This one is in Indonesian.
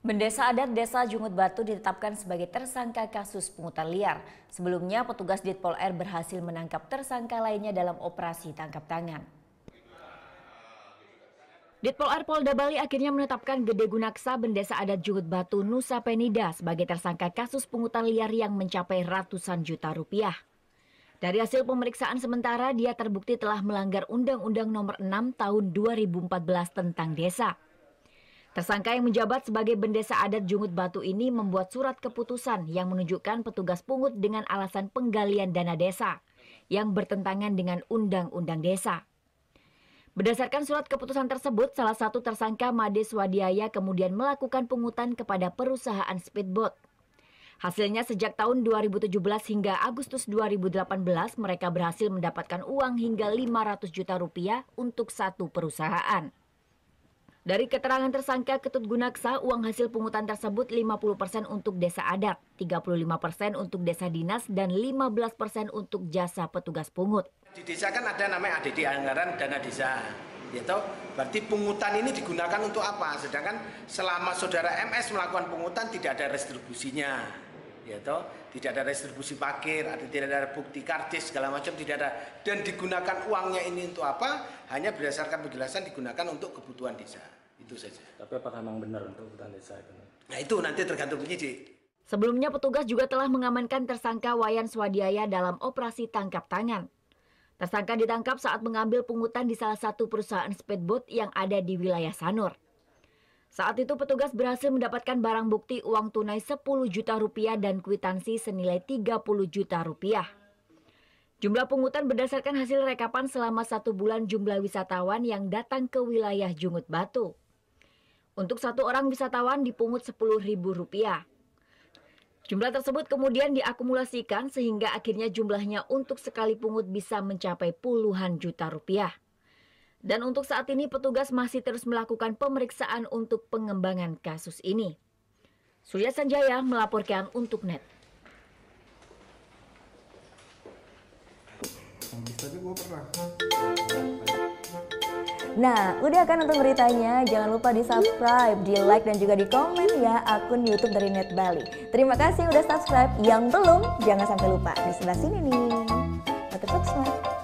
Bendesa adat Desa Jungut Batu ditetapkan sebagai tersangka kasus pungutan liar. Sebelumnya, petugas Ditpol R berhasil menangkap tersangka lainnya dalam operasi tangkap tangan. Ditpol R Polda Bali akhirnya menetapkan Gede Gunaksa, Bendesa adat Jungut Batu, Nusa Penida sebagai tersangka kasus pungutan liar yang mencapai ratusan juta rupiah. Dari hasil pemeriksaan sementara, dia terbukti telah melanggar Undang-Undang Nomor 6 Tahun 2014 tentang desa. Tersangka yang menjabat sebagai Bendesa adat Jungut Batu ini membuat surat keputusan yang menunjukkan petugas pungut dengan alasan penggalian dana desa yang bertentangan dengan Undang-Undang Desa. Berdasarkan surat keputusan tersebut, salah satu tersangka Made Swadiaya kemudian melakukan pungutan kepada perusahaan speedboat. Hasilnya sejak tahun 2017 hingga Agustus 2018 mereka berhasil mendapatkan uang hingga 500 juta rupiah untuk satu perusahaan. Dari keterangan tersangka Ketut Gunaksa, uang hasil pungutan tersebut 50% untuk desa adat, 35% untuk desa dinas, dan 15% untuk jasa petugas pungut. Di desa kan ada namanya ADD, anggaran dana desa. Gitu. Berarti pungutan ini digunakan untuk apa? Sedangkan selama saudara MS melakukan pungutan tidak ada restribusinya. Gitu. Tidak ada restribusi parkir, tidak ada bukti karcis, segala macam tidak ada. Dan digunakan uangnya ini untuk apa? Hanya berdasarkan penjelasan digunakan untuk kebutuhan desa. Itu saja. Tapi apakah memang benar untuk kebutuhan desa itu? Nah itu nanti tergantung penyidik. Sebelumnya petugas juga telah mengamankan tersangka Wayan Swadiaya dalam operasi tangkap tangan. Tersangka ditangkap saat mengambil pungutan di salah satu perusahaan speedboat yang ada di wilayah Sanur. Saat itu petugas berhasil mendapatkan barang bukti uang tunai 10 juta rupiah dan kwitansi senilai 30 juta rupiah. Jumlah pungutan berdasarkan hasil rekapan selama 1 bulan jumlah wisatawan yang datang ke wilayah Jungut Batu. Untuk satu orang wisatawan dipungut Rp10.000. Jumlah tersebut kemudian diakumulasikan sehingga akhirnya jumlahnya untuk sekali pungut bisa mencapai puluhan juta rupiah. Dan untuk saat ini petugas masih terus melakukan pemeriksaan untuk pengembangan kasus ini. Surya Sanjaya melaporkan untuk NET. Nah, udah kan untuk beritanya? Jangan lupa di-subscribe, di-like, dan juga di-komen ya akun YouTube dari Net Bali. Terima kasih udah subscribe. Yang belum, jangan sampai lupa. Di sebelah sini nih. Notif subscribe.